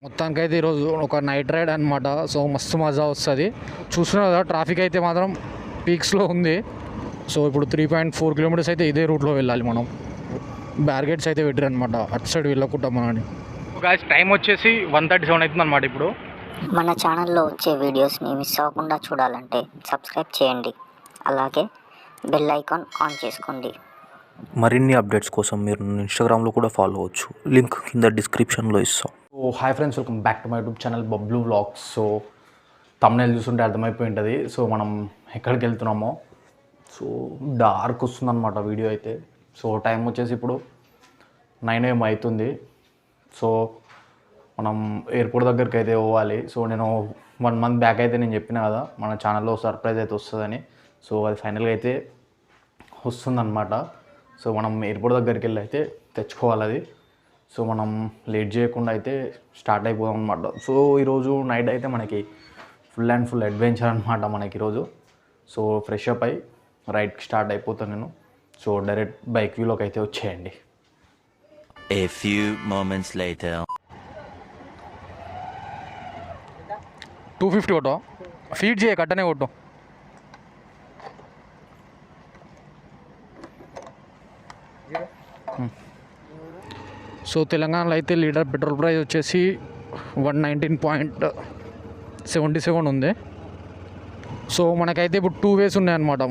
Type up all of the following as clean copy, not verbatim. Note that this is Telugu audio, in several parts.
మొత్తానికైతే ఈరోజు ఒక నైట్ రైడ్ అనమాట. సో మస్తు మజా వస్తుంది. చూస్తున్నారు కదా, ట్రాఫిక్ అయితే మాత్రం పీక్స్లో ఉంది. సో ఇప్పుడు 3.4 కిలోమీటర్స్ అయితే ఇదే రూట్లో వెళ్ళాలి మనం. బ్యారిగేడ్స్ అయితే పెట్టారు అనమాట, అటు సైడ్ వెళ్ళకుండా మనని. గాయ్స్ టైం వచ్చేసి 1:37 అవుతుంది అనమాట. ఇప్పుడు మన ఛానల్లో వచ్చే వీడియోస్ని మిస్ అవ్వకుండా చూడాలంటే సబ్స్క్రైబ్ చేయండి, అలాగే బెల్ ఐకాన్ ఆన్ చేసుకోండి. మరిన్ని అప్డేట్స్ కోసం మీరు ఇన్స్టాగ్రామ్లో కూడా ఫాలో అవ్వచ్చు, లింక్ కింద డిస్క్రిప్షన్లో ఇస్తాం. So hi friends, welcome back to my YouTube channel Bablu vlogs. So thumbnail చూస్తుంటే అర్థమైపోయి ఉంటుంది సో మనం ఎక్కడికి వెళ్తున్నామో. సో డార్క్ వస్తుందన్నమాట వీడియో అయితే. సో టైం వచ్చేసి ఇప్పుడు 9 AM అవుతుంది. సో మనం ఎయిర్పోర్ట్ దగ్గరికి అయితే పోవాలి. సో నేను 1 month బ్యాక్ అయితే నేను చెప్పిన కదా మన ఛానల్లో సర్ప్రైజ్ అయితే వస్తుందని. సో అది ఫైనల్గా అయితే వస్తుందన్నమాట. సో మనం ఎయిర్పోర్ట్ దగ్గరికి వెళ్ళి అయితే తెచ్చుకోవాలి అది. సో మనం లేట్ చేయకుండా అయితే స్టార్ట్ అయిపోదాం అనమాట. సో ఈరోజు నైట్ అయితే మనకి ఫుల్ అండ్ ఫుల్ అడ్వెంచర్ అనమాట మనకి ఈరోజు. సో ఫ్రెష్ అప్ అయి రైడ్కి స్టార్ట్ అయిపోతాను నేను. సో డైరెక్ట్ బైక్ వ్యూలోకి అయితే వచ్చేయండి. A few moments later. 250 కొట్టో, feed చేయ కట్టనే కొట్టు. సో తెలంగాణలో అయితే లీటర్ పెట్రోల్ ప్రైస్ వచ్చేసి 119.77 ఉంది. సో మనకైతే ఇప్పుడు 2 ways ఉన్నాయన్నమాట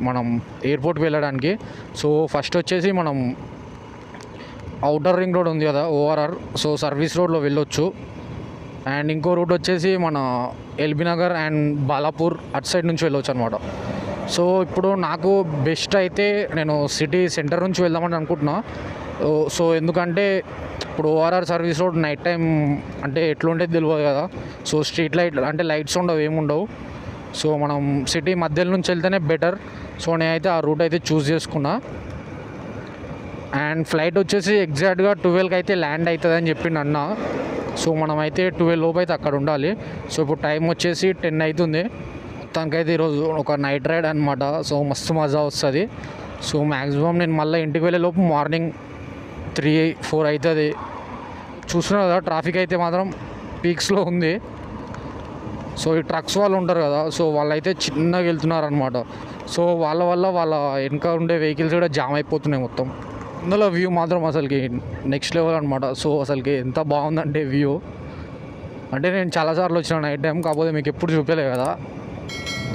మనం ఎయిర్పోర్ట్కి వెళ్ళడానికి. సో ఫస్ట్ వచ్చేసి మనం ఔటర్ రింగ్ రోడ్ ఉంది కదా, ఓఆర్ఆర్. సో సర్వీస్ రోడ్లో వెళ్ళొచ్చు. అండ్ ఇంకో రూట్ వచ్చేసి మన ఎల్బీ నగర్ అండ్ బాలాపూర్ అటు సైడ్ నుంచి వెళ్ళొచ్చు అనమాట. సో ఇప్పుడు నాకు బెస్ట్ అయితే నేను సిటీ సెంటర్ నుంచి వెళ్దామని అనుకుంటున్నా. సో ఎందుకంటే ఇప్పుడు ORR service road night time అంటే ఎట్లుండేది తెలియదు కదా. సో స్ట్రీట్ లైట్ అంటే లైట్స్ ఉండవు, ఏముండవు. సో మనం సిటీ మధ్యలో నుంచి వెళ్తేనే బెటర్. సో నేనైతే ఆ రూట్ అయితే చూస్ చేసుకున్నా. అండ్ ఫ్లైట్ వచ్చేసి ఎగ్జాక్ట్గా 12కి అయితే ల్యాండ్ అవుతుంది అని చెప్పిండు అన్న. సో మనమైతే 12 లోపు అయితే అక్కడ ఉండాలి. సో ఇప్పుడు టైం వచ్చేసి 10 అవుతుంది. మొత్తానికైతే ఈరోజు ఒక నైట్ రైడ్ అనమాట. సో మస్తు మజా వస్తుంది. సో మ్యాక్సిమం నేను మళ్ళీ ఇంటికి వెళ్ళే లోపు మార్నింగ్ 3-4 అవుతుంది. చూస్తున్నారు కదా, ట్రాఫిక్ అయితే మాత్రం పీక్స్లో ఉంది. సో ఈ ట్రక్స్ వాళ్ళు ఉంటారు కదా, సో వాళ్ళైతే చిన్నగా వెళ్తున్నారు అనమాట. సో వాళ్ళ వెనక ఉండే వెహికల్స్ కూడా జామ్ అయిపోతున్నాయి మొత్తం. అందులో వ్యూ మాత్రం అసలుకి నెక్స్ట్ లెవెల్ అనమాట. సో అసలుకి ఎంత బాగుందంటే వ్యూ, అంటే నేను చాలాసార్లు వచ్చిన నైట్ టైం, కాకపోతే మీకు ఎప్పుడు చూపలే కదా.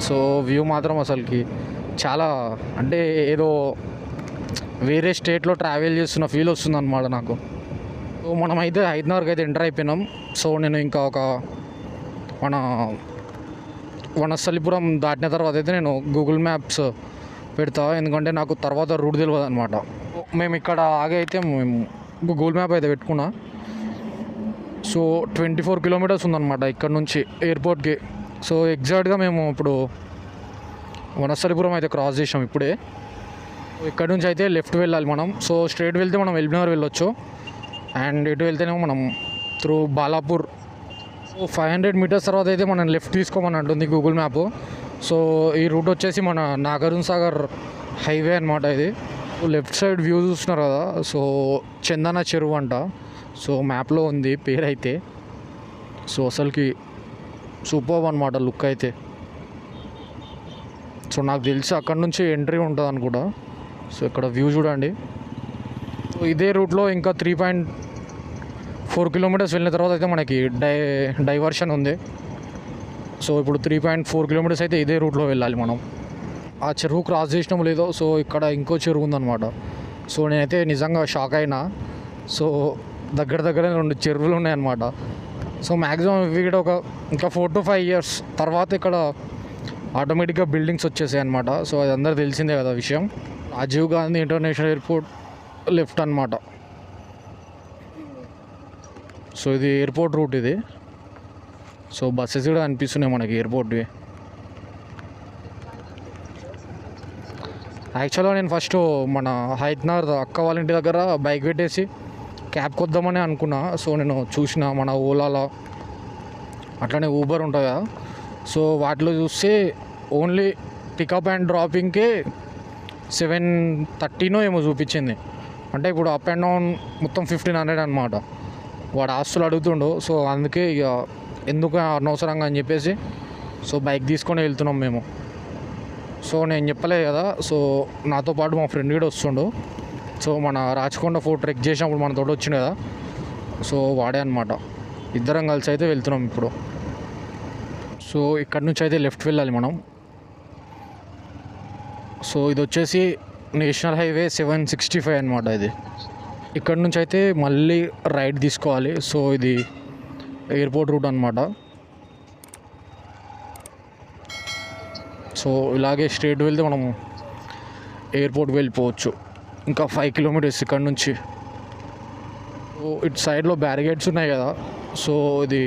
సో వ్యూ మాత్రం అసలుకి చాలా, అంటే ఏదో వేరే స్టేట్లో ట్రావెల్ చేస్తున్న ఫీల్ వస్తుంది అనమాట నాకు. సో మనమైతే హైదరాబాద్కి అయితే ఎంటర్ అయిపోయినాం. సో నేను ఇంకా ఒక మన వనస్థలిపురం దాటిన తర్వాత అయితే నేను గూగుల్ మ్యాప్స్ పెడతా, ఎందుకంటే నాకు తర్వాత రూట్ తెలియదు అనమాట. మేము ఇక్కడ ఆగి అయితే మేము గూగుల్ మ్యాప్ అయితే పెట్టుకున్నా. సో 24 కిలోమీటర్స్ ఉందన్నమాట ఇక్కడ నుంచి ఎయిర్పోర్ట్కి. సో ఎగ్జాక్ట్గా మేము ఇప్పుడు వనస్థలిపురం అయితే క్రాస్ చేసాం ఇప్పుడే. ఇక్కడ నుంచి అయితే లెఫ్ట్ వెళ్ళాలి మనం. సో స్ట్రైట్ వెళ్తే మనం ఎల్బీ నగర్ వెళ్ళొచ్చు. అండ్ ఇటు వెళ్తేనేమో మనం త్రూ బాలాపూర్. సో 500 మీటర్స్ తర్వాత అయితే మనం లెఫ్ట్ తీసుకోమని అంటుంది గూగుల్ మ్యాప్. సో ఈ రూట్ వచ్చేసి మన నాగార్జున సాగర్ హైవే అనమాట ఇది. లెఫ్ట్ సైడ్ వ్యూ చూస్తున్నారు కదా, సో చందన చెరువు అంట. సో మ్యాప్లో ఉంది పేరు అయితే. సో అసలుకి సూపర్ అనమాట లుక్ అయితే. సో నాకు తెలిసి అక్కడ నుంచి ఎంట్రీ ఉంటుంది అనుకుంటా. సో ఇక్కడ వ్యూ చూడండి. సో ఇదే రూట్లో ఇంకా 3.4 కిలోమీటర్స్ వెళ్ళిన తర్వాత అయితే మనకి డైవర్షన్ ఉంది. సో ఇప్పుడు 3.4 కిలోమీటర్స్ అయితే ఇదే రూట్లో వెళ్ళాలి మనం. ఆ చెరువు క్రాస్ చేసినాము లేదో, సో ఇక్కడ ఇంకో చెరువు ఉందన్నమాట. సో నేనైతే నిజంగా షాక్ అయినా. సో దగ్గర 2 చెరువులు ఉన్నాయన్నమాట. సో మ్యాక్సిమం ఇవి కూడా ఇంకా 4 to 5 years తర్వాత ఇక్కడ ఆటోమేటిక్గా బిల్డింగ్స్ వచ్చేసాయి అనమాట. సో అది అందరూ తెలిసిందే కదా విషయం. Rajiv Gandhi international airport left అనమాట. సో ఇది ఎయిర్పోర్ట్ రూట్ ఇది. సో బస్సెస్ కూడా అనిపిస్తున్నాయి మనకి ఎయిర్పోర్ట్వి. యాక్చువల్గా నేను ఫస్ట్ మన హైదరాబాద్ అక్క వాళ్ళ ఇంటి దగ్గర బైక్ పెట్టేసి క్యాబ్కి వద్దామని అనుకున్నా. సో నేను చూసిన మన ఓలాలో అట్లనే ఊబర్ ఉంటుంది కదా, సో వాటిలో చూస్తే ఓన్లీ పికప్ అండ్ డ్రాపింగ్కే 730 ఏమో చూపించింది. అంటే ఇప్పుడు అప్ అండ్ డౌన్ మొత్తం 1500 అనమాట. వాడు ఆస్తులు అడుగుతుండు. సో అందుకే ఇక ఎందుకు అనవసరంగా అని చెప్పేసి సో బైక్ తీసుకొని వెళ్తున్నాం మేము. సో నేను చెప్పలేదు కదా, సో నాతో పాటు మా ఫ్రెండ్ కూడా వస్తుండు. సో మన రాచకొండ ఫోర్ట్ ట్రెక్ చేసినప్పుడు మన తోడు వచ్చిండు కదా, సో వాడే అనమాట. ఇద్దరం కలిసి అయితే వెళ్తున్నాం ఇప్పుడు. సో ఇక్కడ నుంచి అయితే లెఫ్ట్ వెళ్ళాలి మనం. సో ఇది వచ్చేసి నేషనల్ హైవే 765 అనమాట. ఇది ఇక్కడ నుంచి అయితే మళ్ళీ రైట్ తీసుకోవాలి. సో ఇది ఎయిర్పోర్ట్ రూట్ అనమాట. సో ఇలాగే స్ట్రేట్ వెళ్తే మనం ఎయిర్పోర్ట్ వెళ్ళిపోవచ్చు. ఇంకా 5 కిలోమీటర్స్ ఇక్కడ నుంచి. సో ఇటు సైడ్లో బ్యారిగేడ్స్ ఉన్నాయి కదా, సో ఇది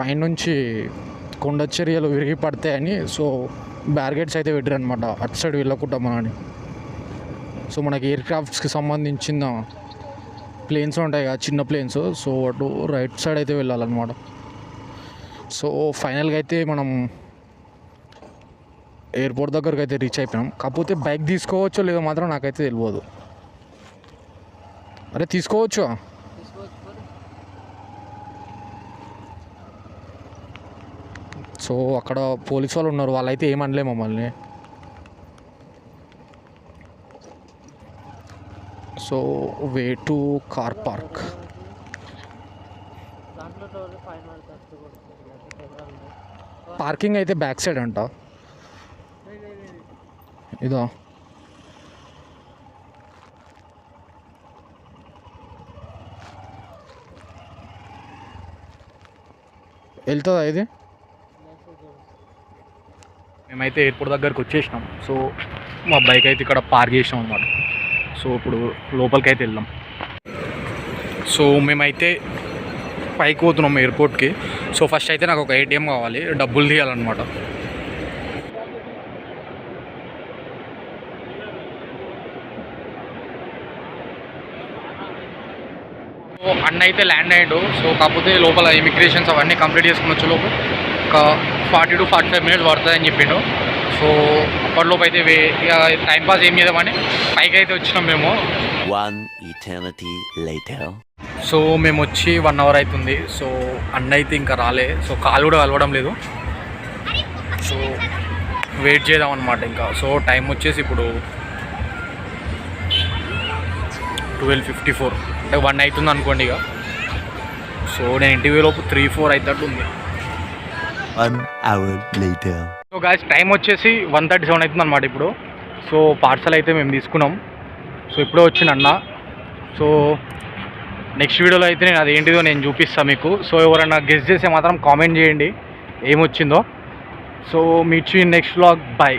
పైనుంచి కొండ చర్యలు విరిగి పడతాయని సో బ్యారిగేడ్స్ అయితే పెట్టారు అనమాట, అటు సైడ్ వెళ్ళకుండా మనని. సో మనకి ఎయిర్ క్రాఫ్ట్స్కి సంబంధించిన ప్లేన్స్ ఉంటాయి కదా, చిన్న ప్లేన్స్. సో అటు రైట్ సైడ్ అయితే వెళ్ళాలన్నమాట. సో ఫైనల్గా అయితే మనం ఎయిర్పోర్ట్ దగ్గరకు అయితే రీచ్ అయిపోయినాం. కాకపోతే బైక్ తీసుకోవచ్చో లేదో మాత్రం నాకైతే తెలియదు. అరే తీసుకోవచ్చు. సో అక్కడ పోలీస్ వాళ్ళు ఉన్నారు, వాళ్ళైతే ఏమనలే మమ్మల్ని. So way to car park. Parking అయితే బ్యాక్ సైడ్ అంట. ఇదా వెళ్తుందా ఇది? మేమైతే ఎయిర్పోర్ట్ దగ్గరకు వచ్చేసినాం. సో మా బైక్ అయితే ఇక్కడ పార్క్ చేసినాం అనమాట. సో ఇప్పుడు లోపలికి అయితే వెళ్దాం. సో మేమైతే పైకి పోతున్నాం ఎయిర్పోర్ట్కి. సో ఫస్ట్ అయితే నాకు ఒక ATM కావాలి, డబ్బులు తీయాలన్నమాట. సో అన్న అయితే ల్యాండ్ అయ్యాడు. సో కాకపోతే లోపల ఇమిగ్రేషన్స్ అవన్నీ కంప్లీట్ చేసుకుని వచ్చే లోపు ఒక 40 to 45 minutes పడుతుందని చెప్పిండు. సో అప్పటిలోపు అయితే టైంపాస్ ఏం చేద్దామని పైకి అయితే వచ్చినాం మేము. 1 eternity later. సో మేము వచ్చి 1 hour అవుతుంది. సో అన్న అయితే ఇంకా రాలే. సో కాలు కూడా కలవడం లేదు. సో వెయిట్ చేద్దాం అనమాట ఇంకా. సో టైం వచ్చేసి ఇప్పుడు 12:54, అంటే 1 అవుతుంది అనుకోండి ఇక. సో నేను ఇంటికి లోపు 3-4 అవుతట్టు ఉంది. 1 hour later. So guys time వచ్చేసి 1:37 అవుతుంది అనమాట ఇప్పుడు. సో పార్సల్ అయితే మేము తీసుకున్నాం. సో ఇప్పుడే వచ్చింది అన్న. సో నెక్స్ట్ వీడియోలో అయితే నేను అదేంటిదో నేను చూపిస్తాను మీకు. సో ఎవరైనా గెస్ చేస్తే మాత్రం కామెంట్ చేయండి ఏమొచ్చిందో. So meet you in next vlog. By.